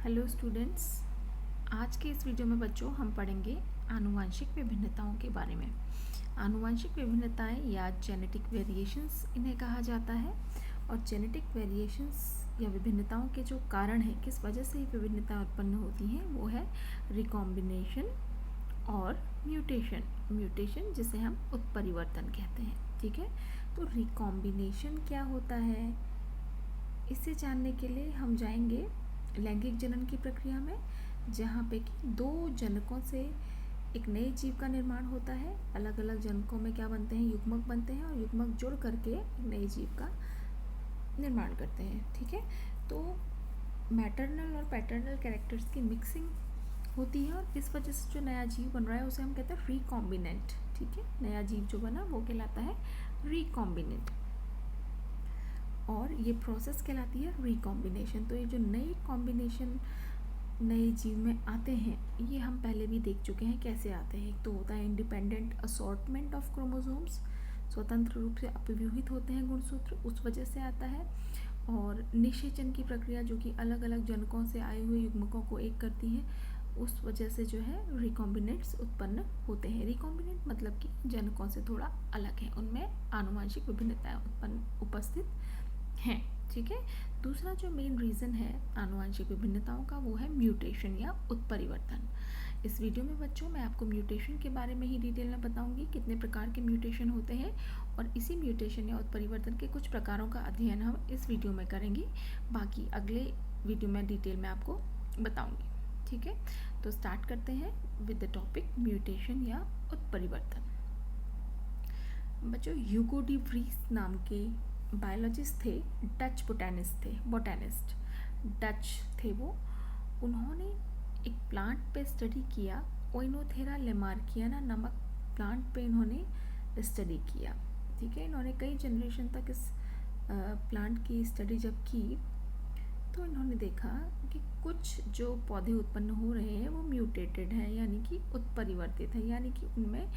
Hello students, आज के इस वीडियो में बच्चों हम पढ़ेंगे आनुवंशिक विभिन्नताओं के बारे में। आनुवंशिक विभिन्नताएं या जेनेटिक वेरिएशंस इन्हें कहा जाता है। और जेनेटिक वेरिएशंस या विभिन्नताओं के जो कारण हैं, किस वजह से ये विभिन्नताएं उत्पन्न होती हैं, वो है रिकॉम्बिनेशन और म्यूटेशन जिसे हम उत्परिवर्तन कहते हैं। ठीक है, तो रिकॉम्बिनेशन क्या होता है, इसे जानने के लिए हम जाएंगे लैंगिक जनन की प्रक्रिया में, जहाँ पे कि दो जनकों से एक नए जीव का निर्माण होता है। अलग अलग जनकों में क्या बनते हैं, युग्मक बनते हैं, और युग्मक जुड़ करके एक नए जीव का निर्माण करते हैं। ठीक है, तो मैटरनल और पैटर्नल कैरेक्टर्स की मिक्सिंग होती है, और इस वजह से जो नया जीव बन रहा है उसे हम कहते हैं रिकॉम्बिनेंट। ठीक है, नया जीव जो बना वो कहलाता है रिकॉम्बिनेंट, और ये प्रोसेस कहलाती है रिकॉम्बिनेशन। तो ये जो नई कॉम्बिनेशन नए जीव में आते हैं, ये हम पहले भी देख चुके हैं कैसे आते हैं। एक तो होता है इंडिपेंडेंट असॉर्टमेंट ऑफ क्रोमोसोम्स, स्वतंत्र रूप से अपव्यूहित होते हैं गुणसूत्र, उस वजह से आता है। और निषेचन की प्रक्रिया जो कि अलग अलग जनकों से आए हुए युग्मकों को एक करती है, उस वजह से जो है रिकॉम्बिनेंट्स उत्पन्न होते हैं। रिकॉम्बिनेंट मतलब कि जनकों से थोड़ा अलग है, उनमें आनुवंशिक विभिन्नताएं उपस्थित हैं। ठीक है, दूसरा जो मेन रीज़न है आनुवंशिक विभिन्नताओं का, वो है म्यूटेशन या उत्परिवर्तन। इस वीडियो में बच्चों मैं आपको म्यूटेशन के बारे में ही डिटेल में बताऊंगी, कितने प्रकार के म्यूटेशन होते हैं, और इसी म्यूटेशन या उत्परिवर्तन के कुछ प्रकारों का अध्ययन हम इस वीडियो में करेंगे। बाकी अगले वीडियो में डिटेल में आपको बताऊंगी। ठीक है, तो स्टार्ट करते हैं विद द टॉपिक म्यूटेशन या उत्परिवर्तन। बच्चों, ह्यूगो डी व्रीस नाम के बायोलॉजिस्ट थे, डच बोटानिस्ट डच थे वो। उन्होंने एक प्लांट पे स्टडी किया, ओइनोथेरा लेमार्कियाना नामक प्लांट पे इन्होंने स्टडी किया। ठीक है, इन्होंने कई जनरेशन तक इस प्लांट की स्टडी जब की, तो इन्होंने देखा कि कुछ जो पौधे उत्पन्न हो रहे हैं वो म्यूटेटेड हैं, यानी कि उत्परिवर्तित हैं, यानी कि उनमें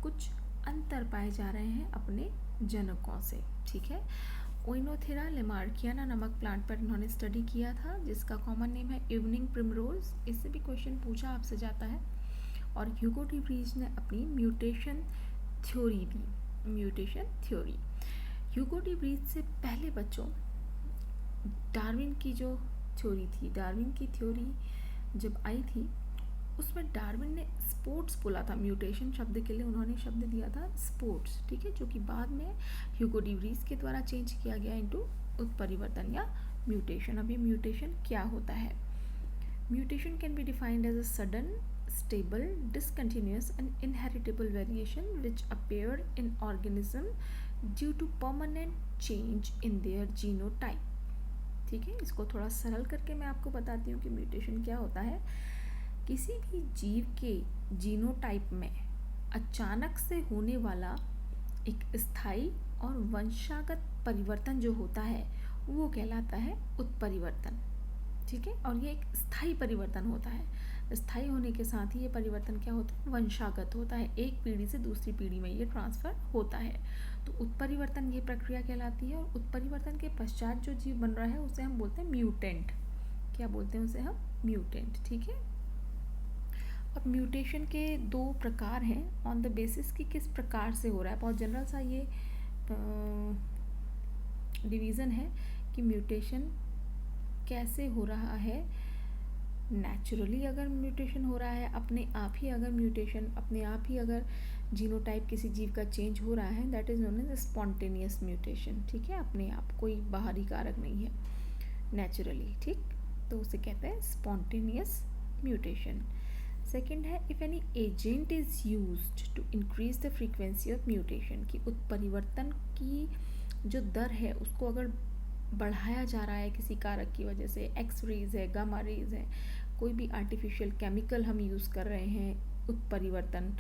कुछ अंतर पाए जा रहे हैं अपने जनकों से। ठीक है, ओइनोथेरा लेमार्कियाना नामक प्लांट पर इन्होंने स्टडी किया था, जिसका कॉमन नेम है इवनिंग प्रिमरोज। इससे भी क्वेश्चन पूछा आपसे जाता है। और ह्यूगो डी व्रीस ने अपनी म्यूटेशन थ्योरी दी। ह्यूगो डी व्रीस से पहले बच्चों डार्विन की जो थ्योरी थी, डार्विन की थ्योरी जब आई थी, उसमें डार्विन ने स्पोर्ट्स बोला था। म्यूटेशन शब्द के लिए उन्होंने शब्द दिया था स्पोर्ट्स। ठीक है, जो कि बाद में ह्यूगो डी व्रीस के द्वारा चेंज किया गया इनटू उत्परिवर्तन या म्यूटेशन। अब ये म्यूटेशन क्या होता है? Mutation can be defined as a sudden, stable, discontinuous and inheritable variation which appear in organism due to permanent change in their genotype. ठीक है, इसको थोड़ा सरल करके मैं आपको बताती हूँ कि म्यूटेशन क्या होता है। किसी भी जीव के जीनोटाइप में अचानक से होने वाला एक स्थायी और वंशागत परिवर्तन जो होता है, वो कहलाता है उत्परिवर्तन। ठीक है, और ये एक स्थायी परिवर्तन होता है। स्थायी होने के साथ ही ये परिवर्तन क्या होता है, वंशागत होता है, एक पीढ़ी से दूसरी पीढ़ी में ये ट्रांसफ़र होता है। तो उत्परिवर्तन ये प्रक्रिया कहलाती है। और उत्परिवर्तन के पश्चात जो जीव बन रहा है उसे हम बोलते हैं म्यूटेंट। क्या बोलते हैं उसे हम? म्यूटेंट। ठीक है, अब म्यूटेशन के दो प्रकार हैं, ऑन द बेसिस कि किस प्रकार से हो रहा है। बहुत जनरल सा ये डिवीज़न है कि म्यूटेशन कैसे हो रहा है। नेचुरली अगर म्यूटेशन हो रहा है, अपने आप ही अगर जीनोटाइप किसी जीव का चेंज हो रहा है, that is known as spontaneous mutation. ठीक है, अपने आप, कोई बाहरी कारक नहीं है, नेचुरली। ठीक, तो उसे कहते हैं स्पॉन्टेनियस म्यूटेशन। सेकेंड है if any agent is used to increase the frequency of mutation, कि उत्परिवर्तन की जो दर है उसको अगर बढ़ाया जा रहा है किसी कारक की वजह से, एक्स रेज है, गामा रेज है, कोई भी आर्टिफिशियल केमिकल हम यूज़ कर रहे हैं उत्परिवर्तन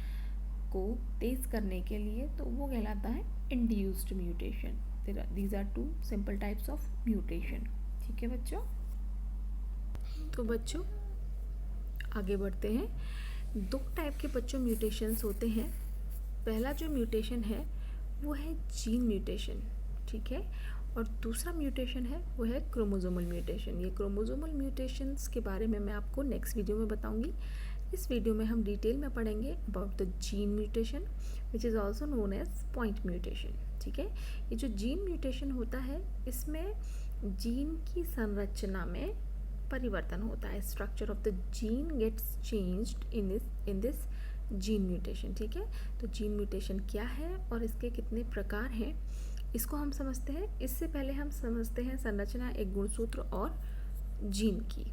को तेज़ करने के लिए, तो वो कहलाता है induced mutation. These are two simple types of mutation. ठीक है बच्चों, तो बच्चों आगे बढ़ते हैं। दो टाइप के बच्चों म्यूटेशंस होते हैं। पहला जो म्यूटेशन है वो है जीन म्यूटेशन। ठीक है, और दूसरा म्यूटेशन है वो है क्रोमोसोमल म्यूटेशन। ये क्रोमोसोमल म्यूटेशंस के बारे में मैं आपको नेक्स्ट वीडियो में बताऊंगी। इस वीडियो में हम डिटेल में पढ़ेंगे about the gene mutation which is also known as point mutation. ठीक है, ये जो जीन म्यूटेशन होता है इसमें जीन की संरचना में परिवर्तन होता है। Structure of the gene gets changed in this gene mutation. ठीक है, तो जीन म्यूटेशन क्या है और इसके कितने प्रकार हैं इसको हम समझते हैं। इससे पहले हम समझते हैं संरचना, एक गुणसूत्र और जीन की।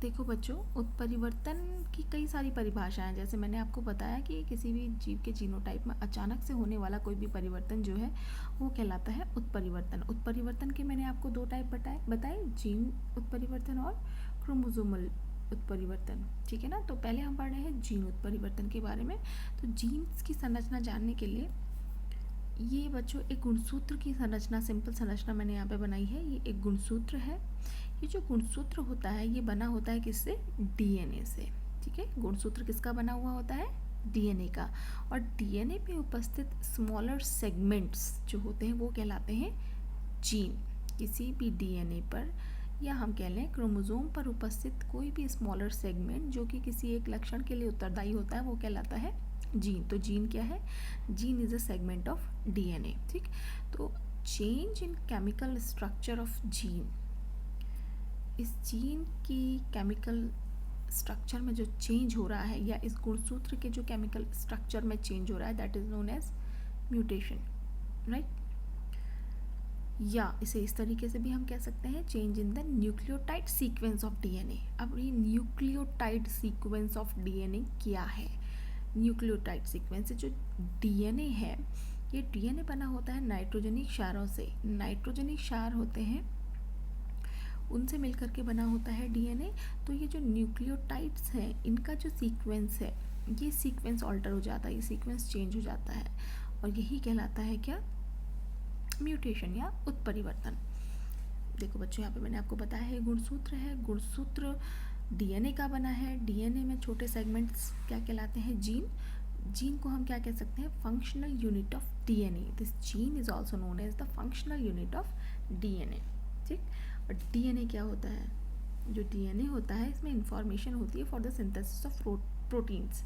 देखो बच्चों, उत्परिवर्तन की कई सारी परिभाषाएं, जैसे मैंने आपको बताया कि किसी भी जीव के जीनोटाइप में अचानक से होने वाला कोई भी परिवर्तन जो है वो कहलाता है उत्परिवर्तन। उत्परिवर्तन के मैंने आपको दो टाइप बताए, जीन उत्परिवर्तन और क्रोमोसोमल उत्परिवर्तन। ठीक है ना, तो पहले हम पढ़ रहे हैं जीन उत्परिवर्तन के बारे में। तो जीन्स की संरचना जानने के लिए ये बच्चों एक गुणसूत्र की संरचना, सिंपल संरचना मैंने यहाँ पे बनाई है। ये एक गुणसूत्र है। ये जो गुणसूत्र होता है ये बना होता है किससे? डीएनए से। ठीक है, गुणसूत्र किसका बना हुआ होता है? डीएनए का। और डीएनए पे उपस्थित स्मॉलर सेगमेंट्स जो होते हैं वो कहलाते हैं जीन। किसी भी डीएनए पर या हम कह लें क्रोमोसोम पर उपस्थित कोई भी स्मॉलर सेगमेंट जो कि किसी एक लक्षण के लिए उत्तरदायी होता है वो कहलाता है जीन। तो जीन क्या है? Gene is a segment of DNA. ठीक, तो change in chemical structure of gene, इस जीन की केमिकल स्ट्रक्चर में जो चेंज हो रहा है या इस गुणसूत्र के जो केमिकल स्ट्रक्चर में चेंज हो रहा है that is known as mutation, right. या इसे इस तरीके से भी हम कह सकते हैं change in the nucleotide sequence of DNA. अब ये न्यूक्लियोटाइड सीक्वेंस ऑफ डीएनए क्या है? न्यूक्लियोटाइड सीक्वेंस से जो डीएनए है, ये डीएनए बना होता है नाइट्रोजनिक क्षारों से। नाइट्रोजनिक क्षार होते हैं उनसे मिलकर के बना होता है डीएनए। तो ये जो न्यूक्लियोटाइड्स हैं इनका जो सीक्वेंस है ये सीक्वेंस ऑल्टर हो जाता है, ये सीक्वेंस चेंज हो जाता है और यही कहलाता है क्या? म्यूटेशन या उत्परिवर्तन। देखो बच्चों, यहाँ पे मैंने आपको बताया है गुणसूत्र है। गुणसूत्र डीएनए का बना है। डीएनए में छोटे सेगमेंट्स क्या कहलाते हैं? जीन। जीन को हम क्या कह सकते हैं? Functional unit of DNA. This gene is also known as the functional unit of DNA. ठीक, और डीएनए क्या होता है? जो डीएनए होता है इसमें इंफॉर्मेशन होती है for the synthesis of proteins.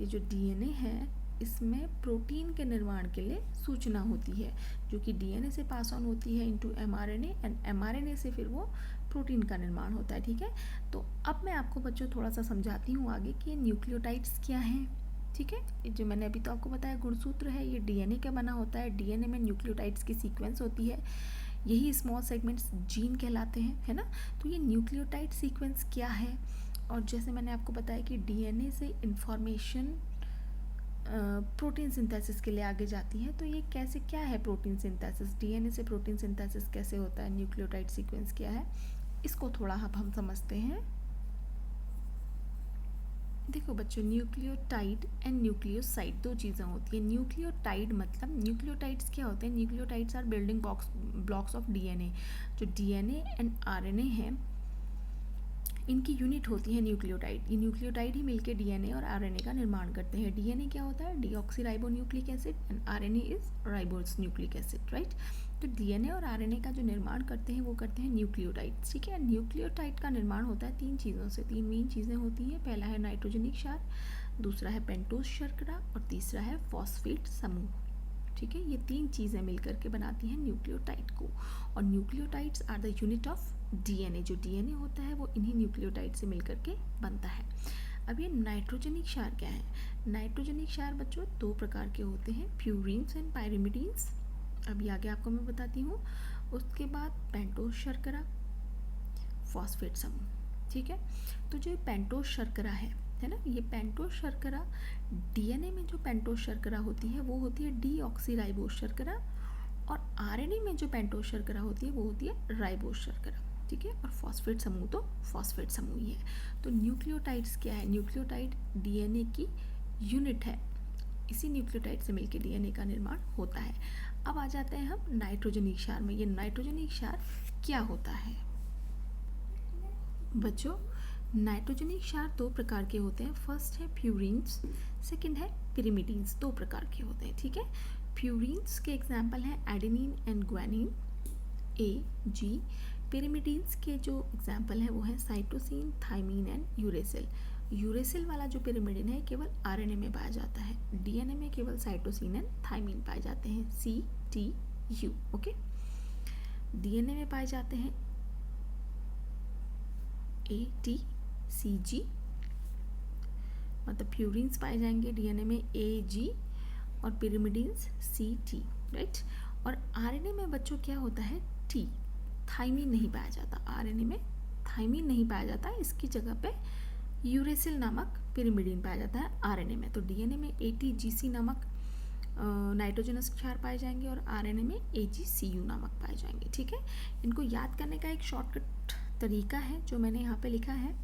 ये जो डीएनए है इसमें प्रोटीन के निर्माण के लिए सूचना होती है जो कि डीएनए से पास ऑन होती है इनटू एमआरएनए एंड एमआरएनए से फिर वो प्रोटीन का निर्माण होता है। ठीक है, तो अब मैं आपको बच्चों थोड़ा सा समझाती हूँ आगे कि न्यूक्लियोटाइड्स क्या हैं। ठीक है, जो मैंने अभी तो आपको बताया गुणसूत्र है, ये डीएनए का बना होता है। डीएनए में न्यूक्लियोटाइड्स की सीक्वेंस होती है, यही स्मॉल सेगमेंट्स जीन कहलाते हैं, है ना। तो ये न्यूक्लियोटाइड सीक्वेंस क्या है? और जैसे मैंने आपको बताया कि डीएनए से इंफॉर्मेशन प्रोटीन सिंथेसिस के लिए आगे जाती है। तो ये कैसे, क्या है प्रोटीन सिंथेसिस? डीएनए से प्रोटीन सिंथेसिस कैसे होता है? न्यूक्लियोटाइड सीक्वेंस क्या है? इसको थोड़ा हम समझते हैं। देखो बच्चों, न्यूक्लियोटाइड एंड न्यूक्लियोसाइड दो चीज़ें होती हैं। न्यूक्लियोटाइड मतलब, न्यूक्लियोटाइड्स क्या होते हैं? Nucleotides are building blocks of DNA. जो डीएनए एंड आरएनए है इनकी यूनिट होती है न्यूक्लियोटाइड। ये न्यूक्लियोटाइड ही मिलकर डीएनए और आरएनए का निर्माण करते हैं। डीएनए क्या होता है? Deoxyribonucleic acid and RNA is ribose nucleic acid, right. तो डीएनए और आरएनए का जो निर्माण करते हैं वो करते हैं न्यूक्लियोटाइड्स। ठीक है, न्यूक्लियोटाइड का निर्माण होता है तीन चीज़ों से। तीन मेन चीज़ें होती हैं। पहला है नाइट्रोजनिक क्षार, दूसरा है पेंटोज शर्करा और तीसरा है फॉस्फेट समूह। ठीक है, ये तीन चीज़ें मिलकर के बनाती हैं न्यूक्लियोटाइड को। और nucleotides are the unit of DNA. जो डीएनए होता है वो इन्हीं न्यूक्लियोटाइड से मिलकर के बनता है। अब ये नाइट्रोजनिक क्षार क्या है? नाइट्रोजनिक क्षार बच्चों दो प्रकार के होते हैं, प्यूरीन्स एंड पायरिमिडीन्स। अभी आगे आपको मैं बताती हूँ। उसके बाद पेंटोज शर्करा, फॉस्फेट समूह। ठीक है, तो जो पेंटोज शर्करा है ना, ये पेंटोज शर्करा, डीएनए में जो पेंटोज शर्करा होती है वो होती है डीऑक्सीराइबोस शर्करा, और आरएनए में जो पेंटोज शर्करा होती है वो होती है राइबोस शर्करा। ठीक है, और फॉस्फेट समूह तो फॉस्फेट समूह ही है। तो न्यूक्लियोटाइड्स क्या है? न्यूक्लियोटाइड डीएनए की यूनिट है। इसी न्यूक्लियोटाइड से मिलकर डीएनए का निर्माण होता है। अब आ जाते हैं हम नाइट्रोजनिक क्षार में। ये नाइट्रोजनिक क्षार क्या होता है? बच्चों, नाइट्रोजनिक क्षार दो प्रकार के होते हैं। फर्स्ट है प्यूरीन्स, सेकंड है पिरिमिडीन्स। दो प्रकार के होते हैं। ठीक है, प्यूरिन्स के एग्जाम्पल हैं adenine and guanine, A G. Pyrimidines के जो एग्जाम्पल हैं वो हैं cytosine, thymine and uracil. Uracil वाला जो पिरिमिडिन है केवल आरएनए में पाया जाता है, डीएनए में केवल साइटोसिन एंड थाइमिन पाए जाते हैं, C T U. Okay, DNA में पाए जाते हैं ए टी सी जी, मतलब प्यूरिन्स पाए जाएंगे डीएनए में ए जी और पिरिमिडिन्स सी टी, राइट। और आरएनए में बच्चों क्या होता है, टी, थाइमिन नहीं पाया जाता, आरएनए में थाइमिन नहीं पाया जाता, इसकी जगह पे यूरेसिल नामक पिरिमिडिन पाया जाता है आरएनए में। तो डीएनए में एटीजीसी नामक नाइट्रोजनस क्षार पाए जाएंगे और आरएनए में एजीसीयू नामक पाए जाएंगे, ठीक है। इनको याद करने का एक शॉर्टकट तरीका है जो मैंने यहाँ पे लिखा है,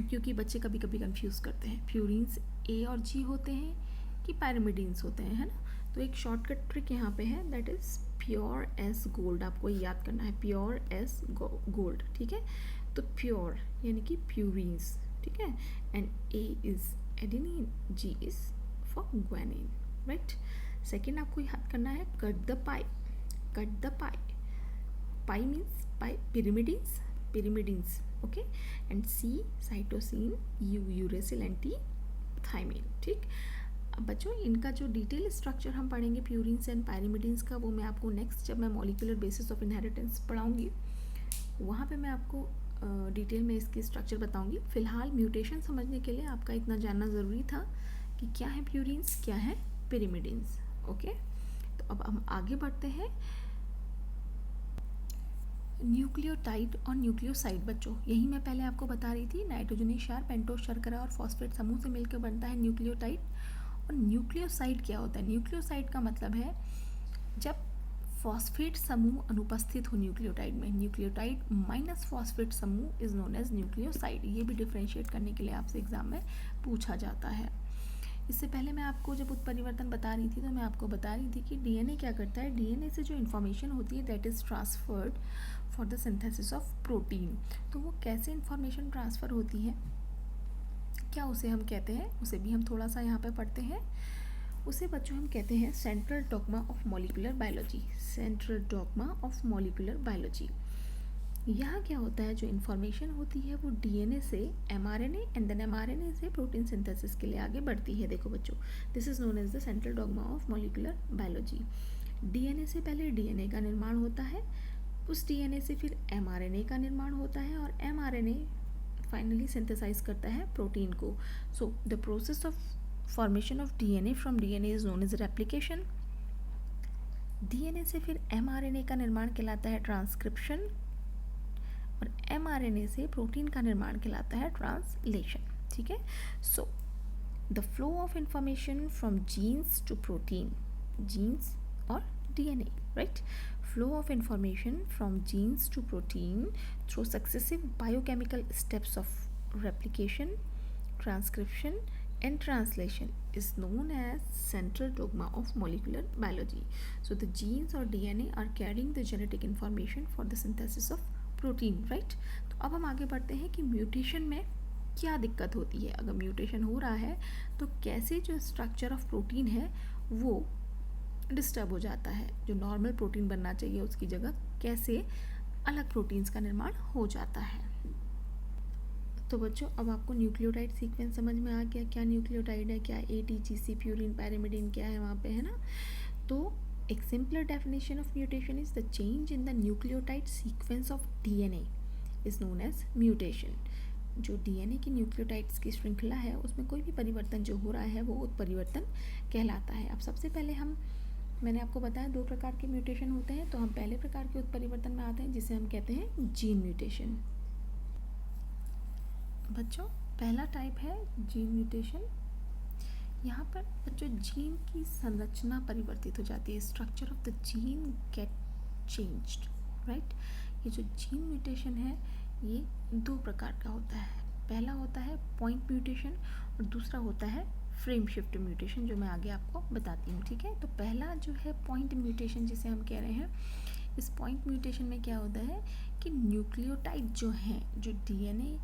क्योंकि बच्चे कभी कभी कंफ्यूज करते हैं प्यूरिन्स ए और जी होते हैं कि पैरामिडिन्स होते हैं, है ना। तो एक शॉर्टकट ट्रिक यहाँ पे है, that is pure S gold, आपको याद करना है, प्योर एस गोल्ड, ठीक है। तो प्योर यानी कि प्यूरिन्स, ठीक है, and A is adenine, G is for guanine, right. Second आपको याद करना है cut the pie, cut the pie, pie means pie pyrimidines, pyrimidines, okay, and C cytosine, U uracil and T thymine, ठीक। अब बच्चों इनका जो डिटेल स्ट्रक्चर हम पढ़ेंगे प्यूरिन्स एंड पैरामिडिन्स का, वो मैं आपको नेक्स्ट जब मैं मॉलिक्यूलर बेसिस ऑफ इनहेरिटेंस पढ़ाऊंगी वहाँ पे मैं आपको डिटेल में इसकी स्ट्रक्चर बताऊंगी। फिलहाल म्यूटेशन समझने के लिए आपका इतना जानना ज़रूरी था कि क्या है प्यूरिन्स, क्या है पिरिमिडिन्स, ओके। तो अब हम आगे बढ़ते हैं। न्यूक्लियोटाइड और न्यूक्लियोसाइड बच्चों, यही मैं पहले आपको बता रही थी, नाइट्रोजनी क्षार, पेंटोस शर्करा और फॉस्फेट समूह से मिलकर बनता है न्यूक्लियोटाइड। और न्यूक्लियोसाइड क्या होता है, न्यूक्लियोसाइड का मतलब है जब फॉस्फेट समूह अनुपस्थित हो न्यूक्लियोटाइड में, न्यूक्लियोटाइड माइनस फॉस्फेट समूह इज नोन एज न्यूक्लियोसाइड। ये भी डिफ्रेंशिएट करने के लिए आपसे एग्जाम में पूछा जाता है। इससे पहले मैं आपको जब उत्परिवर्तन बता रही थी तो मैं आपको बता रही थी कि डीएनए क्या करता है, डीएनए से जो इन्फॉर्मेशन होती है that is transferred for the synthesis of protein. तो वो कैसे इन्फॉर्मेशन ट्रांसफ़र होती है, क्या उसे हम कहते हैं, उसे भी हम थोड़ा सा यहाँ पे पढ़ते हैं। उसे बच्चों हम कहते हैं central dogma of molecular biology, central dogma of molecular biology. यहाँ क्या होता है, जो इन्फॉर्मेशन होती है वो डीएनए से एमआरएनए एंड देन एमआरएनए से प्रोटीन सिंथेसिस के लिए आगे बढ़ती है। देखो बच्चों, this is known as the central dogma of molecular biology. DNA से पहले डीएनए का निर्माण होता है, उस डीएनए से फिर एमआरएनए का निर्माण होता है और एमआरएनए फाइनली सिंथेसाइज करता है प्रोटीन को। So the process of formation of DNA from DNA is known as replication. DNA से फिर एमआरएनए का निर्माण कहलाता है ट्रांसक्रिप्शन और एमआरएनए से प्रोटीन का निर्माण कहलाता है ट्रांसलेशन, ठीक है। So the flow of information from genes to protein, genes और DNA, right. Flow of information from genes to protein through successive biochemical steps of replication, transcription and translation is known as central dogma of molecular biology. So the genes or DNA are carrying the genetic information for the synthesis of protein, right? तो अब हम आगे बढ़ते हैं कि mutation में क्या दिक्कत होती है। अगर म्यूटेशन हो रहा है तो कैसे जो स्ट्रक्चर ऑफ प्रोटीन है वो डिस्टर्ब हो जाता है, जो नॉर्मल प्रोटीन बनना चाहिए उसकी जगह कैसे अलग प्रोटीन्स का निर्माण हो जाता है। तो बच्चों अब आपको न्यूक्लियोटाइड सीक्वेंस समझ में आ गया, क्या न्यूक्लियोटाइड है, क्या एटीजीसी, प्यूरिन, पैरामिडिन क्या है वहाँ पे, है ना। तो एक simpler definition of mutation is the change in the nucleotide sequence of DNA is known as mutation. जो डीएनए की न्यूक्लियोटाइड्स की श्रृंखला है उसमें कोई भी परिवर्तन जो हो रहा है वो उत्परिवर्तन कहलाता है। अब सबसे पहले मैंने आपको बताया दो प्रकार के म्यूटेशन होते हैं, तो हम पहले प्रकार के उत्परिवर्तन में आते हैं जिसे हम कहते हैं जीन म्यूटेशन। बच्चों पहला टाइप है जीन म्यूटेशन। यहाँ पर बच्चों जीन की संरचना परिवर्तित हो जाती है, structure of the gene get changed, right. ये जो जीन म्यूटेशन है ये दो प्रकार का होता है, पहला होता है पॉइंट म्यूटेशन और दूसरा होता है फ्रेम शिफ्ट म्यूटेशन, जो मैं आगे आपको बताती हूँ, ठीक है। तो पहला जो है पॉइंट म्यूटेशन जिसे हम कह रहे हैं, इस पॉइंट म्यूटेशन में क्या होता है कि न्यूक्लियोटाइड जो हैं, जो डीएनए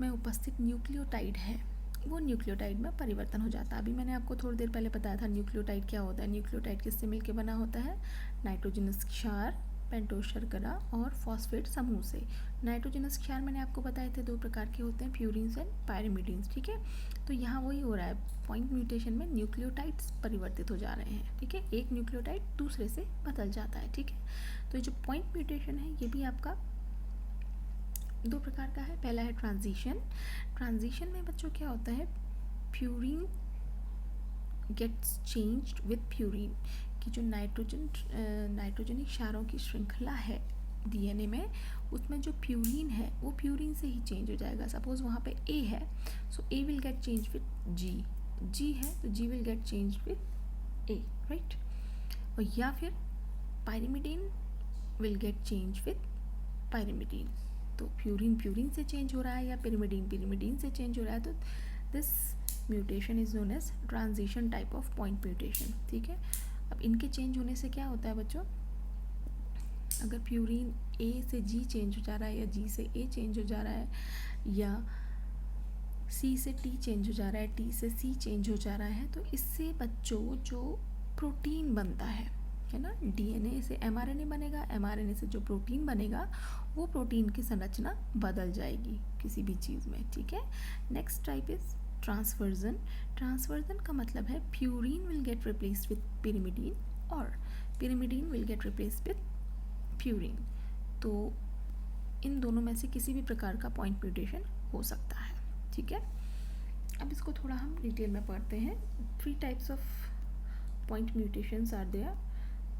में उपस्थित न्यूक्लियोटाइड है वो न्यूक्लियोटाइड में परिवर्तन हो जाता है। अभी मैंने आपको थोड़ी देर पहले बताया था न्यूक्लियोटाइड क्या होता है। न्यूक्लियोटाइड किससे मिलकर बना होता है? नाइट्रोजनस क्षार, पेंटोस शर्करा और फॉस्फेट समूह से। नाइट्रोजनस क्षार मैंने आपको बताए थे 2 प्रकार के होते हैं, प्यूरिन्स एंड पायरिमिडीन्स, ठीक है। तो यहाँ वही हो रहा है, पॉइंट म्यूटेशन में न्यूक्लियोटाइड्स परिवर्तित हो जा रहे हैं, ठीक है। एक न्यूक्लियोटाइड दूसरे से बदल जाता है, ठीक है। तो ये जो पॉइंट म्यूटेशन है ये भी आपका 2 प्रकार का है। पहला है ट्रांजिशन। ट्रांजिशन में बच्चों क्या होता है, purine gets changed with purine, कि जो नाइट्रोजनिक क्षारों की श्रृंखला है डीएनए में, उसमें जो प्यूरिन है वो प्यूरिन से ही चेंज हो जाएगा। सपोज वहाँ पे ए है, so A will get change with G, G है तो G will get change with A, right. और या फिर pyrimidine will get change with pyrimidine. तो प्यूरिन से चेंज हो रहा है या पिरिमिडीन से चेंज हो रहा है, तो this mutation is known as transition type of point mutation, ठीक है। अब इनके चेंज होने से क्या होता है बच्चों, अगर प्यूरिन ए से जी चेंज हो जा रहा है या जी से ए चेंज हो जा रहा है या सी से टी चेंज हो जा रहा है, टी से सी चेंज हो जा रहा है, तो इससे बच्चों जो प्रोटीन बनता है ना, डीएनए से एमआरएनए बनेगा, एमआरएनए से जो प्रोटीन बनेगा वो प्रोटीन की संरचना बदल जाएगी किसी भी चीज़ में, ठीक है। Next type is transversion. Transversion का मतलब है purine will get replaced with pyrimidine और pyrimidine will get replaced with purine. तो इन दोनों में से किसी भी प्रकार का पॉइंट म्यूटेशन हो सकता है, ठीक है। अब इसको थोड़ा हम डिटेल में पढ़ते हैं। 3 types of point mutations are there.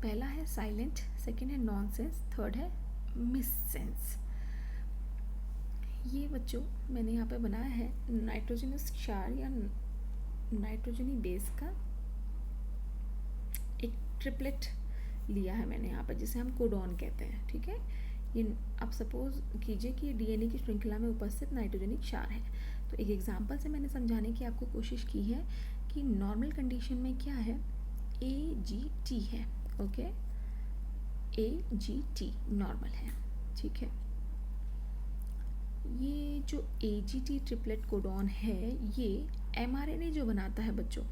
पहला है साइलेंट, सेकेंड है नॉनसेंस, थर्ड है मिससेंस। ये बच्चों मैंने यहाँ पे बनाया है नाइट्रोजनस क्षार या नाइट्रोजनी बेस का एक ट्रिपलेट लिया है मैंने यहाँ पर, जिसे हम कोडॉन कहते हैं, ठीक है। ये आप सपोज कीजिए कि डीएनए की श्रृंखला में उपस्थित नाइट्रोजनिक क्षार है। तो एक एग्जांपल से मैंने समझाने की आपको कोशिश की है कि नॉर्मल कंडीशन में क्या है, AGT है, ओके, AGT नॉर्मल है, ठीक है। ये जो AGT ट्रिपलेट कोडॉन है ये mRNA जो बनाता है बच्चों,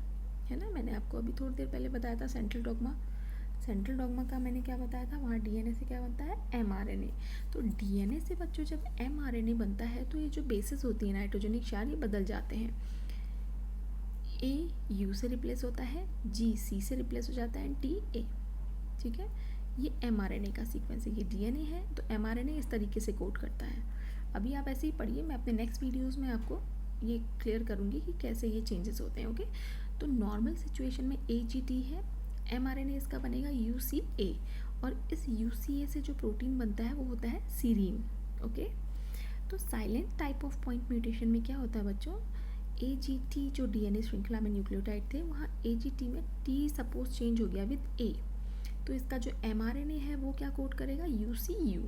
है ना। मैंने आपको अभी थोड़ी देर पहले बताया था सेंट्रल डॉग्मा का मैंने क्या बताया था, वहाँ डीएनए से क्या बनता है, mRNA। तो डीएनए से बच्चों जब mRNA बनता है तो ये जो बेसिस होती है नाइट्रोजनिक क्षार ये बदल जाते हैं। A U से रिप्लेस होता है, G C से रिप्लेस हो जाता है, T A, ठीक है। ये mRNA का सीक्वेंस है, ये डीएनए है तो mRNA इस तरीके से कोड करता है। अभी आप ऐसे ही पढ़िए, मैं अपने नेक्स्ट वीडियोस में आपको ये क्लियर करूँगी कि कैसे ये चेंजेस होते हैं, ओके। तो नॉर्मल सिचुएशन में AGT है, mRNA इसका बनेगा UCA और इस UCA से जो प्रोटीन बनता है वो होता है सीरीन, ओके। तो silent type of point mutation में क्या होता है बच्चों, AGT जो डीएनए श्रृंखला में न्यूक्लियोटाइड थे वहाँ AGT में T सपोज चेंज हो गया विद A, तो इसका जो mRNA है वो क्या कोड करेगा, UCU,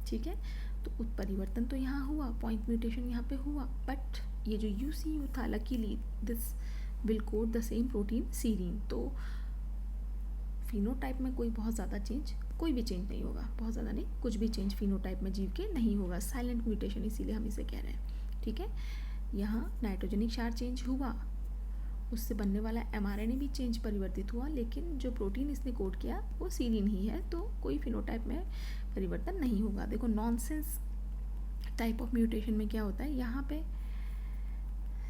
ठीक है। तो उत्परिवर्तन तो यहाँ हुआ, पॉइंट म्यूटेशन यहाँ पे हुआ, बट ये जो UCU था luckily this will code the same protein serine. तो फिनोटाइप में कोई बहुत ज़्यादा चेंज, कोई भी चेंज नहीं होगा, बहुत ज़्यादा नहीं, कुछ भी चेंज फिनोटाइप में जीव के नहीं होगा। साइलेंट म्यूटेशन इसीलिए हम इसे कह रहे हैं, ठीक है। यहाँ नाइट्रोजनिक क्षार चेंज हुआ, उससे बनने वाला mRNA भी चेंज परिवर्तित हुआ, लेकिन जो प्रोटीन इसने कोड किया वो सीरीन ही है, तो कोई फिनोटाइप में परिवर्तन नहीं होगा। देखो नॉनसेंस टाइप ऑफ म्यूटेशन में क्या होता है, यहाँ पे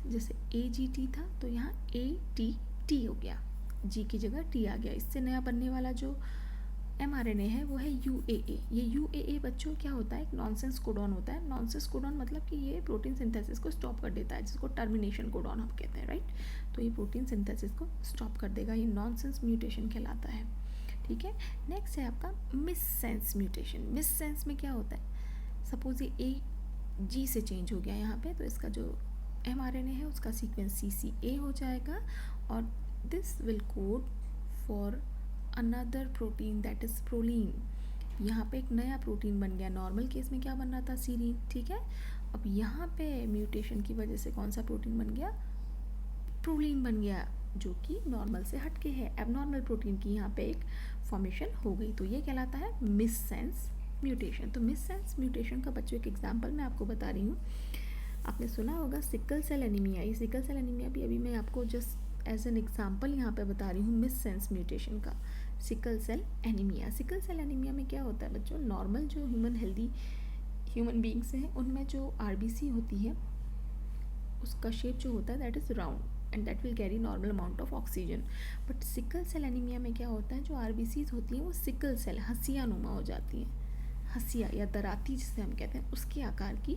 जैसे AGT था तो यहाँ ATT हो गया, G की जगह T आ गया। इससे नया बनने वाला जो mRNA है वो है UAA। ये UAA बच्चों क्या होता है, एक नॉनसेंस कोडॉन होता है। नॉनसेंस कोडॉन मतलब कि ये प्रोटीन सिंथेसिस को स्टॉप कर देता है, जिसको टर्मिनेशन कोडॉन हम कहते हैं, राइट। तो ये प्रोटीन सिंथेसिस को स्टॉप कर देगा, ये नॉनसेंस म्यूटेशन कहलाता है, ठीक है। नेक्स्ट है आपका मिससेंस म्यूटेशन। मिससेंस में क्या होता है, सपोज ये AG से चेंज हो गया यहाँ पे, तो इसका जो mRNA है उसका सीक्वेंस CCA हो जाएगा और this will code for another protein that is proline. यहाँ पे एक नया प्रोटीन बन गया, नॉर्मल केस में क्या बन रहा था, सीरीन, ठीक है। अब यहाँ पे म्यूटेशन की वजह से कौन सा प्रोटीन बन गया, प्रोलीन बन गया, जो कि नॉर्मल से हटके है, एबनॉर्मल प्रोटीन की यहाँ पे एक फॉर्मेशन हो गई। तो ये कहलाता है मिससेंस म्यूटेशन। तो मिससेंस म्यूटेशन का बच्चों एक एग्जाम्पल मैं आपको बता रही हूँ। आपने सुना होगा सिकल सेल एनीमिया। ये सिकल सेल एनीमिया भी अभी मैं आपको जस्ट एज एन एग्जांपल यहाँ पे बता रही हूँ मिससेंस म्यूटेशन का। Sickle cell anaemia, sickle cell anaemia में क्या होता है बच्चों, नॉर्मल जो हेल्दी ह्यूमन बींग्स हैं उनमें जो आरबीसी होती है उसका शेप जो होता है that is round and that will carry normal amount of oxygen. But sickle cell anaemia में क्या होता है, जो आरबीसीज होती हैं वो सिकल सेल हंसिया नुमा हो जाती हैं, हंसिया या दराती जिसे हम कहते हैं उसके आकार की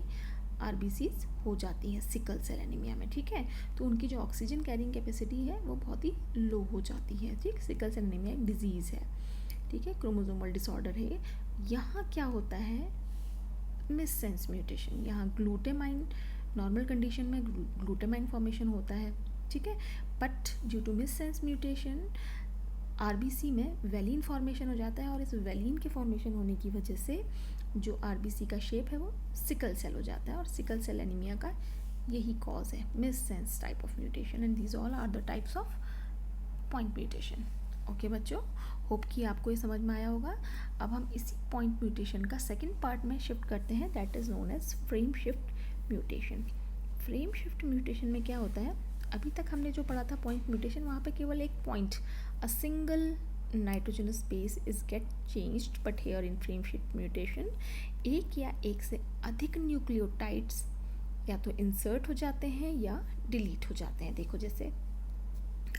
आरबीसीज हो जाती हैं सिकल सेल एनीमिया में। ठीक है, तो उनकी जो ऑक्सीजन कैरिंग कैपेसिटी है वो बहुत ही लो हो जाती है। ठीक, सिकल सेल एनीमिया एक डिजीज़ है। ठीक है, क्रोमोसोमल डिसऑर्डर है। यहाँ क्या होता है, मिससेंस म्यूटेशन। यहाँ ग्लूटामाइन, नॉर्मल कंडीशन में ग्लूटामाइन फॉर्मेशन होता है। ठीक है, but due to missense mutation RBC में वेलिन फॉर्मेशन हो जाता है और इस वेलिन के फॉर्मेशन होने की वजह से जो आरबीसी का शेप है वो सिकल सेल हो जाता है और सिकल सेल एनीमिया का यही कॉज है, missense type of mutation. And these all are the types of point mutation. Okay बच्चों, होप कि आपको ये समझ में आया होगा। अब हम इसी पॉइंट म्यूटेशन का सेकेंड पार्ट में शिफ्ट करते हैं, that is known as frame shift mutation. Frame shift mutation में क्या होता है, अभी तक हमने जो पढ़ा था पॉइंट म्यूटेशन, वहाँ पे केवल एक point, a single nitrogenous base is get changed, but here in frame shift mutation एक या एक से अधिक न्यूक्लियोटाइड्स या तो इंसर्ट हो जाते हैं या डिलीट हो जाते हैं। देखो जैसे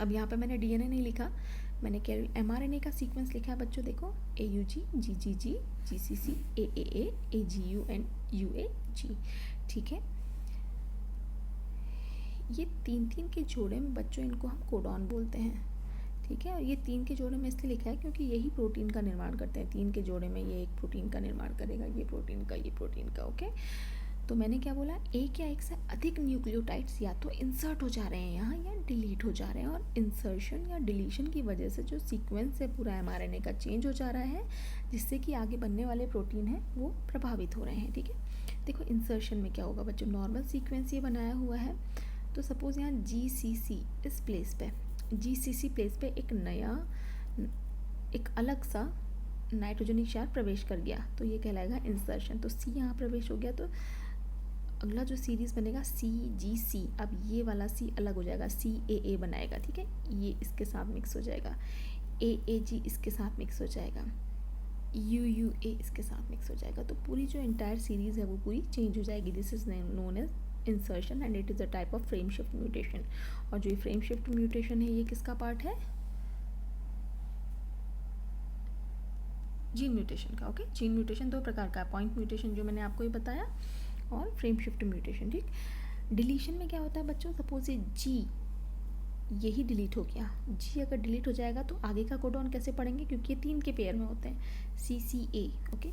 अब यहाँ पे मैंने डीएनए नहीं लिखा, मैंने केवल एमआरएनए का सीक्वेंस लिखा है बच्चों। देखो AUG, GGG, GCC, AAA, AGUN, UAG। ठीक है, ये तीन के जोड़े में बच्चों इनको हम कोडॉन बोलते हैं। ठीक है, और ये 3 के जोड़े में इसलिए लिखा है क्योंकि यही प्रोटीन का निर्माण करते हैं। 3 के जोड़े में ये एक प्रोटीन का निर्माण करेगा, ये प्रोटीन का, ये प्रोटीन का। ओके, तो मैंने क्या बोला, एक या एक से अधिक न्यूक्लियोटाइड्स या तो इंसर्ट हो जा रहे हैं यहाँ या डिलीट हो जा रहे हैं, और इंसर्शन या डिलीशन की वजह से जो सीक्वेंस है पूरा एमआरएनए का चेंज हो जा रहा है, जिससे कि आगे बनने वाले प्रोटीन हैं वो प्रभावित हो रहे हैं। ठीक है, देखो इंसर्शन में क्या होगा बच्चों, नॉर्मल सीक्वेंस ये बनाया हुआ है, तो सपोज़ यहाँ GCC इस प्लेस पे, GCC प्लेस पे एक नया, एक अलग सा नाइट्रोजनिक क्षार प्रवेश कर गया, तो ये कहलाएगा इंसर्शन। तो C यहाँ प्रवेश हो गया, तो अगला जो सीरीज़ बनेगा CGC, अब ये वाला C अलग हो जाएगा, CAA बनाएगा। ठीक है, ये इसके साथ मिक्स हो जाएगा, AAG इसके साथ मिक्स हो जाएगा, UUA इसके साथ मिक्स हो जाएगा, तो पूरी जो इंटायर सीरीज़ है वो पूरी चेंज हो जाएगी। This is known as insertion and it is a type of frame shift mutation. और जो ये फ्रेम शिफ्ट म्यूटेशन है ये किसका पार्ट है, जीन म्यूटेशन का। ओके, जीन म्यूटेशन 2 प्रकार का है, पॉइंट म्यूटेशन जो मैंने आपको ये बताया, और फ्रेम शिफ्ट म्यूटेशन। ठीक, डिलीशन में क्या होता है बच्चों, सपोज ये G यही डिलीट हो गया, G अगर डिलीट हो जाएगा तो आगे का कोडॉन कैसे पढ़ेंगे, क्योंकि ये 3 के पेयर में होते हैं, CCA, okay,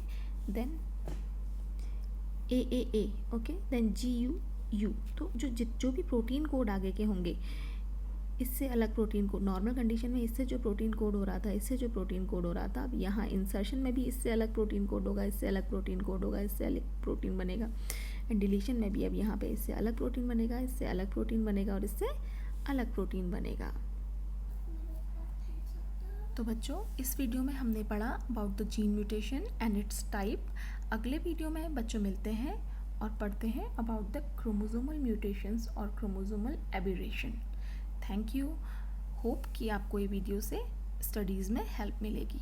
then AAA, okay, then GUU। तो जो भी प्रोटीन कोड आगे के होंगे, इससे अलग प्रोटीन कोड, नॉर्मल कंडीशन में इससे जो प्रोटीन कोड हो रहा था, इससे जो प्रोटीन कोड हो रहा था, अब यहाँ इंसर्शन में भी इससे अलग प्रोटीन कोड होगा, इससे अलग प्रोटीन कोड होगा, इससे अलग प्रोटीन बनेगा। एंड डिलीशन में भी अब यहाँ पे इससे अलग प्रोटीन बनेगा, इससे अलग प्रोटीन बनेगा और इससे अलग प्रोटीन बनेगा। तो बच्चों इस वीडियो में हमने पढ़ा about the gene mutation and it's type. अगले वीडियो में बच्चों मिलते हैं और पढ़ते हैं अबाउट द क्रोमोसोमल म्यूटेशंस और chromosomal aberration. Thank you, hope कि आपको ये वीडियो से स्टडीज़ में हेल्प मिलेगी।